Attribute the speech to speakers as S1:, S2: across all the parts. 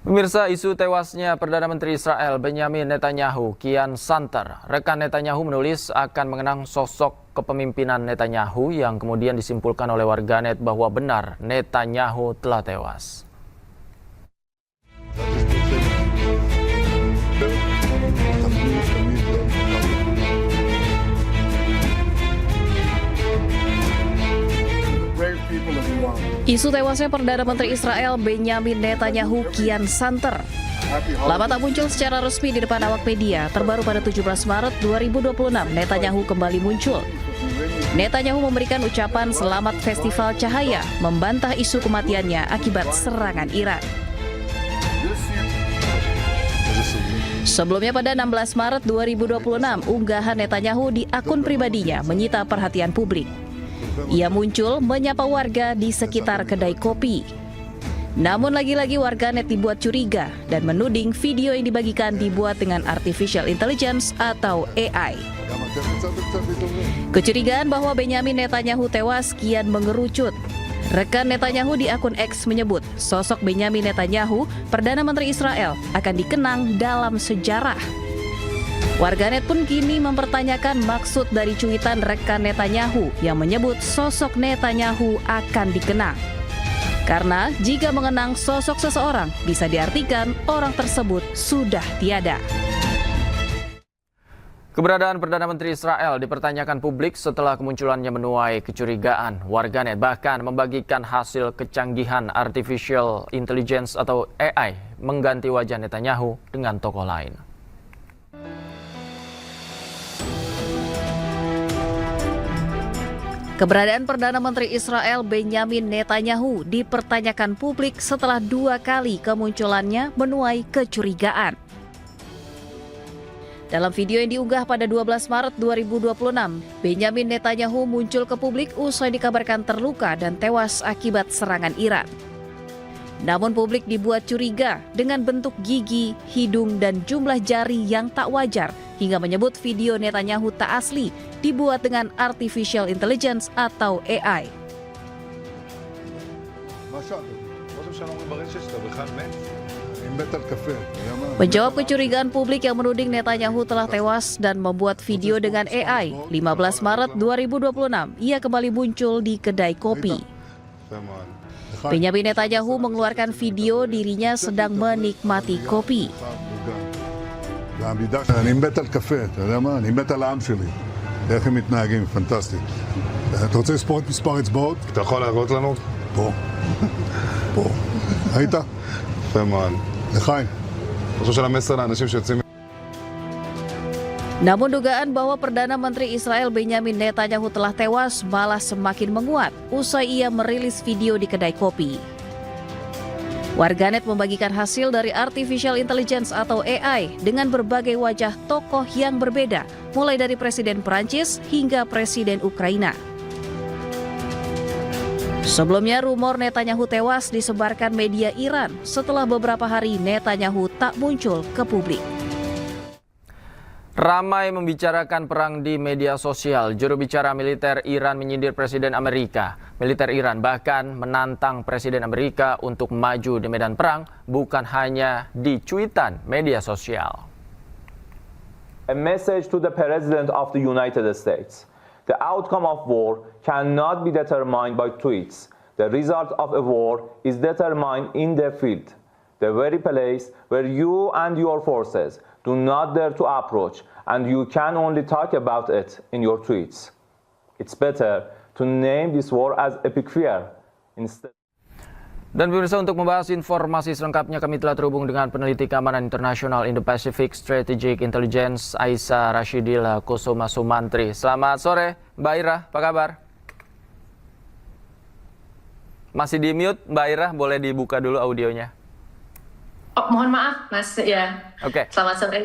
S1: Pemirsa, isu tewasnya Perdana Menteri Israel Benyamin Netanyahu kian santer. Rekan Netanyahu menulis akan mengenang sosok kepemimpinan Netanyahu yang kemudian disimpulkan oleh warganet bahwa benar Netanyahu telah tewas.
S2: Isu tewasnya Perdana Menteri Israel Benyamin Netanyahu kian santer. Lama tak muncul secara resmi di depan awak media, terbaru pada 17 Maret 2026 Netanyahu kembali muncul. Netanyahu memberikan ucapan selamat Festival Cahaya, membantah isu kematiannya akibat serangan Iran. Sebelumnya pada 16 Maret 2026, unggahan Netanyahu di akun pribadinya menyita perhatian publik. Ia muncul menyapa warga di sekitar kedai kopi. Namun lagi-lagi warganet dibuat curiga dan menuding video yang dibagikan dibuat dengan artificial intelligence atau AI. Kecurigaan bahwa Benyamin Netanyahu tewas kian mengerucut. Rekan Netanyahu di akun X menyebut sosok Benyamin Netanyahu, Perdana Menteri Israel, akan dikenang dalam sejarah. Warganet pun kini mempertanyakan maksud dari cuitan rekan Netanyahu yang menyebut sosok Netanyahu akan dikenang. Karena jika mengenang sosok seseorang, bisa diartikan orang tersebut sudah tiada.
S1: Keberadaan Perdana Menteri Israel dipertanyakan publik setelah kemunculannya menuai kecurigaan. Warganet bahkan membagikan hasil kecanggihan artificial intelligence atau AI mengganti wajah Netanyahu dengan tokoh lain.
S2: Keberadaan Perdana Menteri Israel Benyamin Netanyahu dipertanyakan publik setelah 2 kali kemunculannya menuai kecurigaan. Dalam video yang diunggah pada 12 Maret 2026, Benyamin Netanyahu muncul ke publik usai dikabarkan terluka dan tewas akibat serangan Iran. Namun publik dibuat curiga dengan bentuk gigi, hidung, dan jumlah jari yang tak wajar hingga menyebut video Netanyahu tak asli, dibuat dengan artificial intelligence atau AI. Menjawab kecurigaan publik yang menuding Netanyahu telah tewas dan membuat video dengan AI, 15 Maret 2026, ia kembali muncul di kedai kopi. Benyamin Netanyahu mengeluarkan video dirinya sedang menikmati kopi.
S3: אני מת על קפה, אתה יודע מה? אני מת על העם שלי. איך הם מתנהגים, פנטסטי. אתה רוצה לספור את מספר אצבעות?
S4: אתה יכול להראות לנו?
S3: פה. פה. היית?
S4: יפה מאוד.
S3: לחיים.
S4: אני חושב של המסר לאנשים שיוצאים...
S2: Namun dugaan bahwa Perdana Menteri Israel Benyamin Netanyahu telah tewas malah semakin menguat usai ia merilis video di kedai kopi. Warganet membagikan hasil dari artificial intelligence atau AI dengan berbagai wajah tokoh yang berbeda, mulai dari Presiden Prancis hingga Presiden Ukraina. Sebelumnya rumor Netanyahu tewas disebarkan media Iran setelah beberapa hari Netanyahu tak muncul ke publik.
S1: Ramai membicarakan perang di media sosial. Juru bicara militer Iran menyindir Presiden Amerika. Militer Iran bahkan menantang Presiden Amerika untuk maju di medan perang, bukan hanya di cuitan media sosial.
S5: A message to the President of the United States. The outcome of war cannot be determined by tweets. The result of a war is determined in the field, the very place where you and your forces do not dare to approach, and you can only talk about it in your tweets. It's better to name this war as epic fear instead.
S1: Dan pemirsa, untuk membahas informasi selengkapnya kami telah terhubung dengan peneliti keamanan internasional Indo-Pacific Strategic Intelligence Aisyah Rashidillah Kusuma Sumantri. Selamat sore, Mbak Ira, apa kabar? Masih di mute, Mbak Ira, boleh dibuka dulu audionya.
S6: Oh, mohon maaf, Mas. Ya.
S1: Oke.
S6: Selamat sore.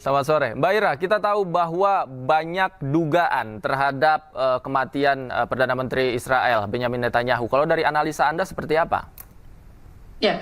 S1: Selamat sore. Mbak Ira, kita tahu bahwa banyak dugaan terhadap kematian Perdana Menteri Israel, Benyamin Netanyahu. Kalau dari analisa Anda seperti apa?
S6: Ya,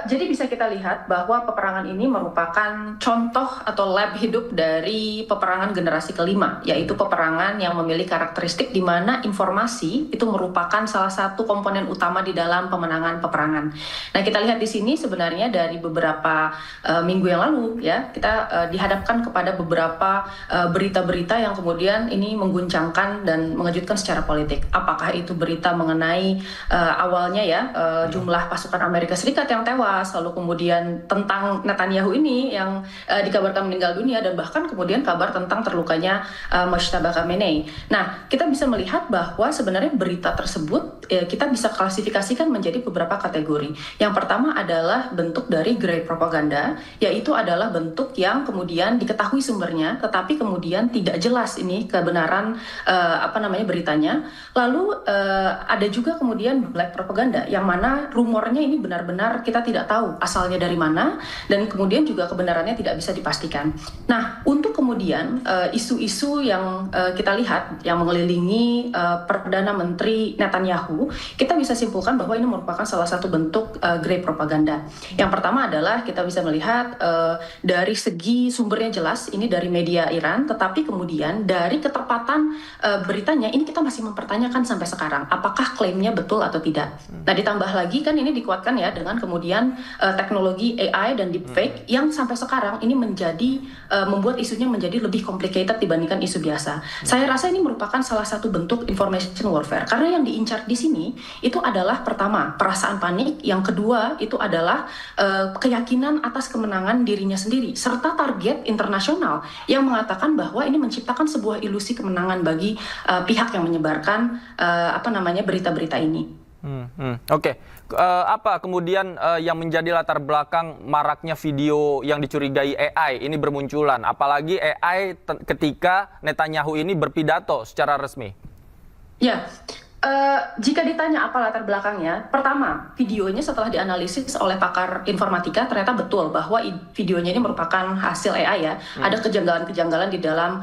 S6: Jadi bisa kita lihat bahwa peperangan ini merupakan contoh atau lab hidup dari peperangan generasi kelima, yaitu peperangan yang memiliki karakteristik di mana informasi itu merupakan salah satu komponen utama di dalam pemenangan peperangan. Nah, kita lihat di sini sebenarnya dari beberapa minggu yang lalu, ya, kita dihadapkan kepada beberapa berita-berita yang kemudian ini mengguncangkan dan mengejutkan secara politik. Apakah itu berita mengenai awalnya ya jumlah pasukan Amerika Serikat yang tewas, lalu kemudian tentang Netanyahu ini yang dikabarkan meninggal dunia, dan bahkan kemudian kabar tentang terlukanya Mojtaba Khamenei. Nah, kita bisa melihat bahwa sebenarnya berita tersebut kita bisa klasifikasikan menjadi beberapa kategori. Yang pertama adalah bentuk dari grey propaganda, yaitu adalah bentuk yang kemudian diketahui sumbernya, tetapi kemudian tidak jelas ini kebenaran beritanya. Lalu ada juga kemudian black propaganda, yang mana rumornya ini benar-benar kita tidak tahu asalnya dari mana, dan kemudian juga kebenarannya tidak bisa dipastikan. Nah, untuk kemudian isu-isu yang kita lihat yang mengelilingi Perdana Menteri Netanyahu, kita bisa simpulkan bahwa ini merupakan salah satu bentuk grey propaganda. Yang pertama adalah kita bisa melihat dari segi sumbernya jelas, ini dari media Iran, tetapi kemudian dari ketepatan beritanya, ini kita masih mempertanyakan sampai sekarang, apakah klaimnya betul atau tidak. Nah, ditambah lagi kan ini dikuatkan ya dengan kemudian teknologi AI dan deepfake yang sampai sekarang ini menjadi membuat isunya menjadi lebih complicated dibandingkan isu biasa. Saya rasa ini merupakan salah satu bentuk information warfare, karena yang diincar di sini itu adalah pertama perasaan panik, yang kedua itu adalah keyakinan atas kemenangan dirinya sendiri, serta target internasional yang mengatakan bahwa ini menciptakan sebuah ilusi kemenangan bagi pihak yang menyebarkan berita-berita ini.
S1: Oke. Apa kemudian yang menjadi latar belakang maraknya video yang dicurigai AI ini bermunculan? Apalagi AI ketika Netanyahu ini berpidato secara resmi.
S6: Ya, jika ditanya apa latar belakangnya, pertama, videonya setelah dianalisis oleh pakar informatika ternyata betul bahwa videonya ini merupakan hasil AI ya. Ada kejanggalan-kejanggalan di dalam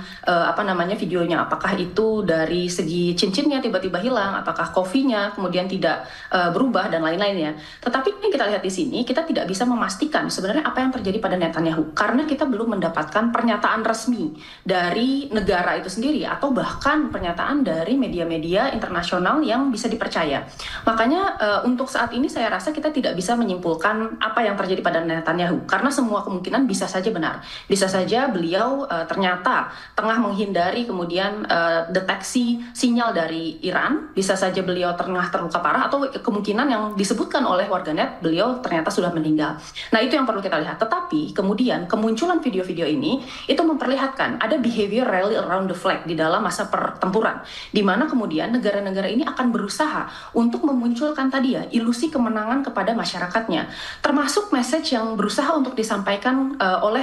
S6: videonya. Apakah itu dari segi cincinnya tiba-tiba hilang, apakah kopinya kemudian tidak berubah dan lain-lainnya. Tetapi yang kita lihat di sini, kita tidak bisa memastikan sebenarnya apa yang terjadi pada Netanyahu, karena kita belum mendapatkan pernyataan resmi dari negara itu sendiri atau bahkan pernyataan dari media-media internasional yang bisa dipercaya. Makanya untuk saat ini saya rasa kita tidak bisa menyimpulkan apa yang terjadi pada Netanyahu, karena semua kemungkinan bisa saja benar. Bisa saja beliau ternyata tengah menghindari kemudian deteksi sinyal dari Iran, bisa saja beliau tengah terluka parah, atau kemungkinan yang disebutkan oleh warganet beliau ternyata sudah meninggal. Nah, itu yang perlu kita lihat. Tetapi kemudian kemunculan video-video ini itu memperlihatkan ada behavior rally around the flag di dalam masa pertempuran, di mana kemudian negara-negara ini akan berusaha untuk memunculkan tadi ya ilusi kemenangan kepada masyarakatnya, termasuk message yang berusaha untuk disampaikan oleh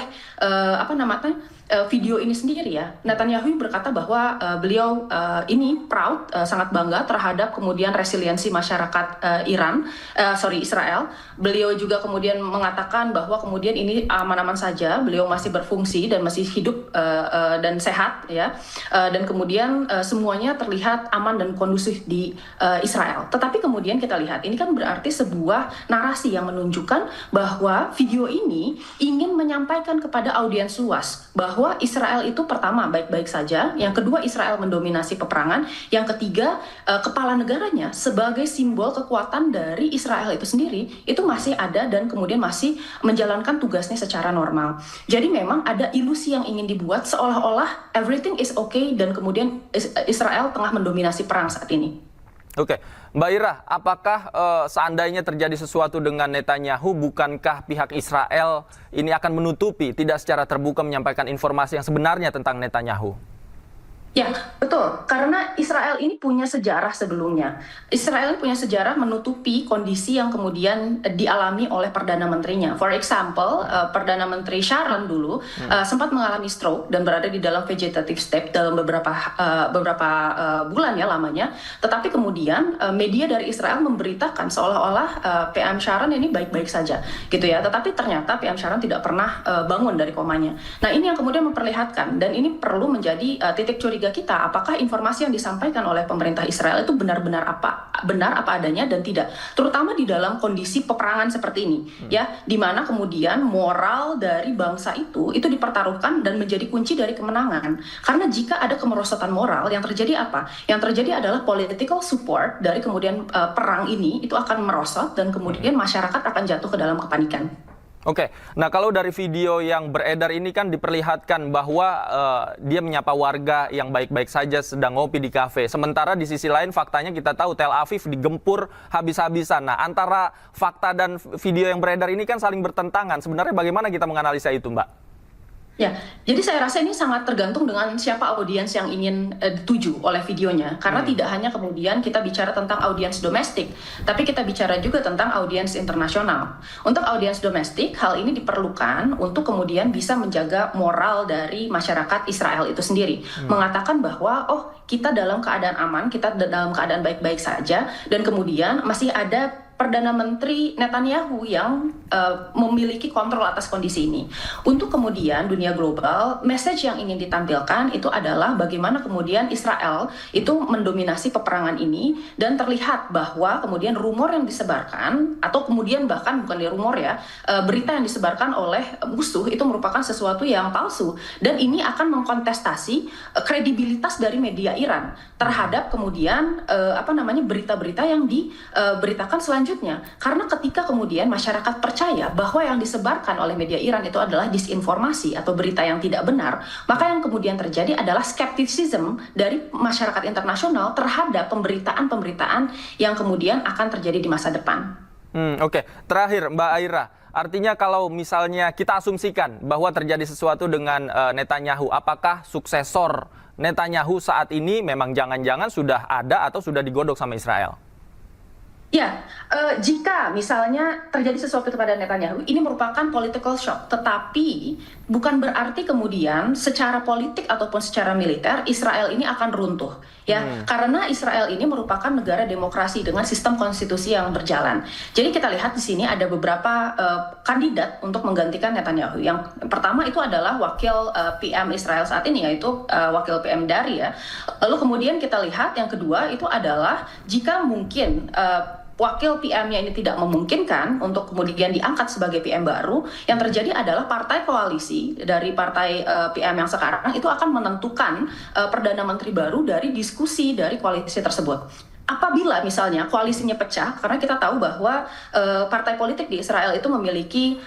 S6: video ini sendiri ya. Netanyahu berkata bahwa beliau ini proud, sangat bangga terhadap kemudian resiliensi masyarakat Israel. Beliau juga kemudian mengatakan bahwa kemudian ini aman-aman saja, beliau masih berfungsi dan masih hidup dan sehat ya. Dan kemudian semuanya terlihat aman dan kondusif di Israel. Tetapi kemudian kita lihat ini kan berarti sebuah narasi yang menunjukkan bahwa video ini ingin menyampaikan kepada audiens luas bahwa Israel itu pertama baik-baik saja, yang kedua Israel mendominasi peperangan, yang ketiga kepala negaranya sebagai simbol kekuatan dari Israel itu sendiri itu masih ada dan kemudian masih menjalankan tugasnya secara normal. Jadi memang ada ilusi yang ingin dibuat seolah-olah everything is okay dan kemudian Israel tengah mendominasi perang saat ini.
S1: Oke, Mbak Ira, apakah seandainya terjadi sesuatu dengan Netanyahu, bukankah pihak Israel ini akan menutupi, tidak secara terbuka menyampaikan informasi yang sebenarnya tentang Netanyahu?
S6: Ya, betul. Karena Israel ini punya sejarah sebelumnya. Israel ini punya sejarah menutupi kondisi yang kemudian dialami oleh Perdana Menterinya. For example, Perdana Menteri Sharon dulu sempat mengalami stroke dan berada di dalam vegetative state dalam beberapa bulan ya lamanya. Tetapi kemudian media dari Israel memberitakan seolah-olah PM Sharon ini baik-baik saja, gitu ya. Tetapi ternyata PM Sharon tidak pernah bangun dari komanya. Nah, ini yang kemudian memperlihatkan dan ini perlu menjadi titik curiga ketiga kita, apakah informasi yang disampaikan oleh pemerintah Israel itu benar apa adanya dan tidak, terutama di dalam kondisi peperangan seperti ini, ya, di mana kemudian moral dari bangsa itu dipertaruhkan dan menjadi kunci dari kemenangan. Karena jika ada kemerosotan moral, yang terjadi apa? Yang terjadi adalah political support dari kemudian perang ini itu akan merosot dan kemudian masyarakat akan jatuh ke dalam kepanikan.
S1: Oke, nah kalau dari video yang beredar ini kan diperlihatkan bahwa dia menyapa warga yang baik-baik saja sedang ngopi di kafe. Sementara di sisi lain faktanya kita tahu Tel Aviv digempur habis-habisan. Nah, antara fakta dan video yang beredar ini kan saling bertentangan. Sebenarnya bagaimana kita menganalisa itu, Mbak?
S6: Ya, jadi saya rasa ini sangat tergantung dengan siapa audiens yang ingin dituju oleh videonya. Karena tidak hanya kemudian kita bicara tentang audiens domestik, tapi kita bicara juga tentang audiens internasional. Untuk audiens domestik, hal ini diperlukan untuk kemudian bisa menjaga moral dari masyarakat Israel itu sendiri. Mengatakan bahwa, kita dalam keadaan aman, kita dalam keadaan baik-baik saja, dan kemudian masih ada Perdana Menteri Netanyahu yang memiliki kontrol atas kondisi ini. Untuk kemudian dunia global, message yang ingin ditampilkan itu adalah bagaimana kemudian Israel itu mendominasi peperangan ini, dan terlihat bahwa kemudian rumor yang disebarkan, atau kemudian bahkan bukan rumor ya, berita yang disebarkan oleh musuh itu merupakan sesuatu yang palsu, dan ini akan mengkontestasi kredibilitas dari media Iran terhadap kemudian berita-berita yang diberitakan selanjutnya. Karena ketika kemudian masyarakat percaya bahwa yang disebarkan oleh media Iran itu adalah disinformasi atau berita yang tidak benar, maka yang kemudian terjadi adalah skepticism dari masyarakat internasional terhadap pemberitaan-pemberitaan yang kemudian akan terjadi di masa depan.
S1: Oke. Terakhir, Mbak Aira, artinya kalau misalnya kita asumsikan bahwa terjadi sesuatu dengan Netanyahu, apakah suksesor Netanyahu saat ini memang jangan-jangan sudah ada atau sudah digodok sama Israel?
S6: Ya, jika misalnya terjadi sesuatu kepada Netanyahu, ini merupakan political shock. Tetapi bukan berarti kemudian secara politik ataupun secara militer Israel ini akan runtuh. Ya, karena Israel ini merupakan negara demokrasi dengan sistem konstitusi yang berjalan. Jadi kita lihat di sini ada beberapa kandidat untuk menggantikan Netanyahu. Yang pertama itu adalah wakil PM Israel saat ini, yaitu wakil PM Dari ya. Lalu kemudian kita lihat yang kedua itu adalah jika mungkin wakil PM-nya ini tidak memungkinkan untuk kemudian diangkat sebagai PM baru, yang terjadi adalah partai koalisi dari partai PM yang sekarang itu akan menentukan Perdana Menteri baru dari diskusi dari koalisi tersebut. Apabila misalnya koalisinya pecah, karena kita tahu bahwa partai politik di Israel itu memiliki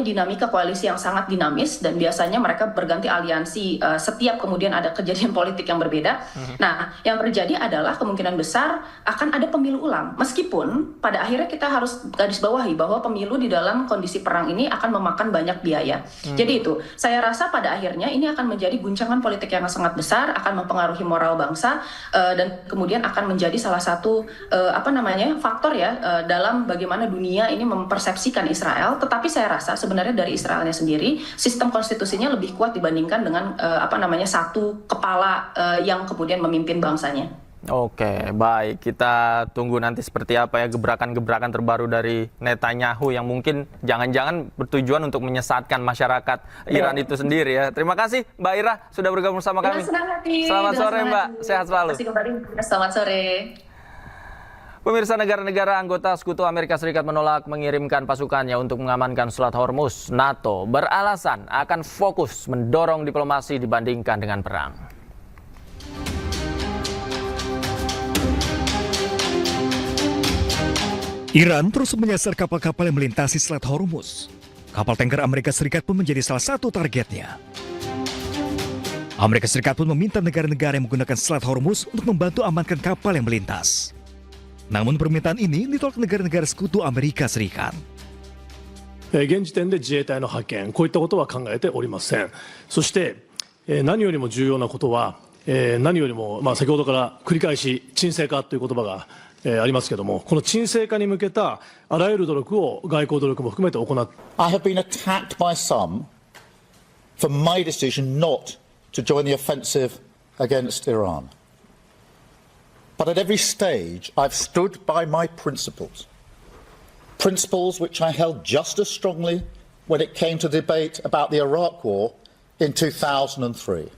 S6: dinamika koalisi yang sangat dinamis, dan biasanya mereka berganti aliansi setiap kemudian ada kejadian politik yang berbeda. Nah, yang terjadi adalah kemungkinan besar akan ada pemilu ulang. Meskipun pada akhirnya kita harus garis bawahi bahwa pemilu di dalam kondisi perang ini akan memakan banyak biaya. Jadi itu, saya rasa pada akhirnya ini akan menjadi guncangan politik yang sangat besar, akan mempengaruhi moral bangsa, dan kemudian akan menjadi salah satu faktor ya dalam bagaimana dunia ini mempersepsikan Israel. Tetapi saya rasa sebenarnya dari Israelnya sendiri sistem konstitusinya lebih kuat dibandingkan dengan satu kepala yang kemudian memimpin bangsanya.
S1: Oke, baik. Kita tunggu nanti seperti apa ya gebrakan-gebrakan terbaru dari Netanyahu yang mungkin jangan-jangan bertujuan untuk menyesatkan masyarakat Iran itu sendiri ya. Terima kasih Mbak Ira sudah bergabung sama kami. Selamat sore Mbak, sehat selalu.
S6: Selamat sore.
S1: Pemirsa, negara-negara anggota Sekutu Amerika Serikat menolak mengirimkan pasukannya untuk mengamankan Selat Hormuz. NATO beralasan akan fokus mendorong diplomasi dibandingkan dengan perang.
S7: Iran terus menyasar kapal-kapal yang melintasi Selat Hormuz. Kapal tanker Amerika Serikat pun menjadi salah satu targetnya. Amerika Serikat pun meminta negara-negara yang menggunakan Selat Hormuz untuk membantu amankan kapal yang melintas. Namun permintaan ini ditolak negara-negara Sekutu Amerika Serikat.
S8: 現時点で自衛隊の派遣、こういったことは考えておりません。そして、何よりも重要なことは、何よりも、先ほどから繰り返し沈静化という言葉が、ありますけれども、この沈静化に向けたあらゆる努力を外交努力も含めて行って。
S9: I have been attacked by some for my decision not to join the offensive against Iran. But at every stage, I've stood by my principles. Principles which I held just as strongly when it came to debate about the Iraq War in 2003.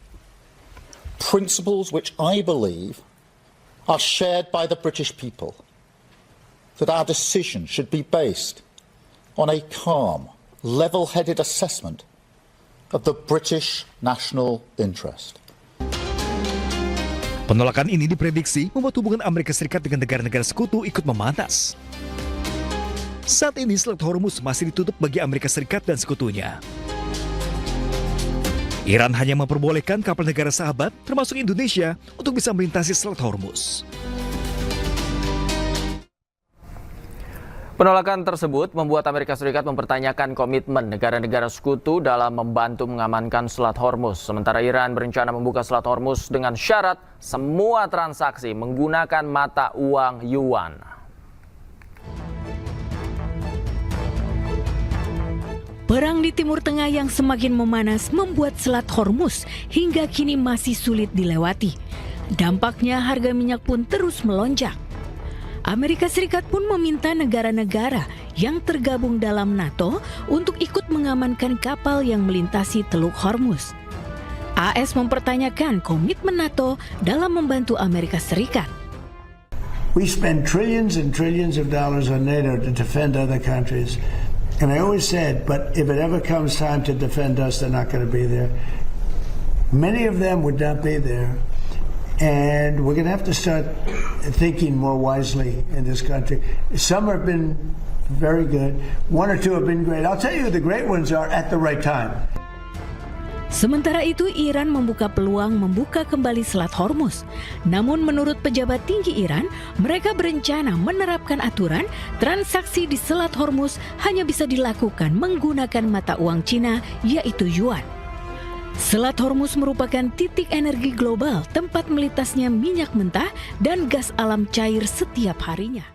S9: principles which I believe are shared by the British people, that our decision should be based on a calm, level-headed assessment of the British national interest.
S7: Penolakan ini diprediksi membuat hubungan Amerika Serikat dengan negara-negara sekutu ikut memanas. Saat ini Selat Hormuz masih ditutup bagi Amerika Serikat dan sekutunya. Iran hanya memperbolehkan kapal negara sahabat, termasuk Indonesia, untuk bisa melintasi Selat Hormuz.
S1: Penolakan tersebut membuat Amerika Serikat mempertanyakan komitmen negara-negara sekutu dalam membantu mengamankan Selat Hormuz. Sementara Iran berencana membuka Selat Hormuz dengan syarat semua transaksi menggunakan mata uang yuan.
S10: Perang di Timur Tengah yang semakin memanas membuat Selat Hormuz hingga kini masih sulit dilewati. Dampaknya harga minyak pun terus melonjak. Amerika Serikat pun meminta negara-negara yang tergabung dalam NATO untuk ikut mengamankan kapal yang melintasi Teluk Hormuz. AS mempertanyakan komitmen NATO dalam membantu Amerika Serikat.
S11: We spend trillions and trillions of dollars on NATO to defend other countries. And I always said, but if it ever comes time to defend us, they're not going to be there. Many of them would not be there. And we're going to have to start thinking more wisely in this country. Some have been very good. One or two have been great. I'll tell you who the great ones are at the right time.
S10: Sementara itu, Iran membuka peluang membuka kembali Selat Hormuz. Namun menurut pejabat tinggi Iran, mereka berencana menerapkan aturan transaksi di Selat Hormuz hanya bisa dilakukan menggunakan mata uang Cina, yaitu yuan. Selat Hormuz merupakan titik energi global tempat melintasnya minyak mentah dan gas alam cair setiap harinya.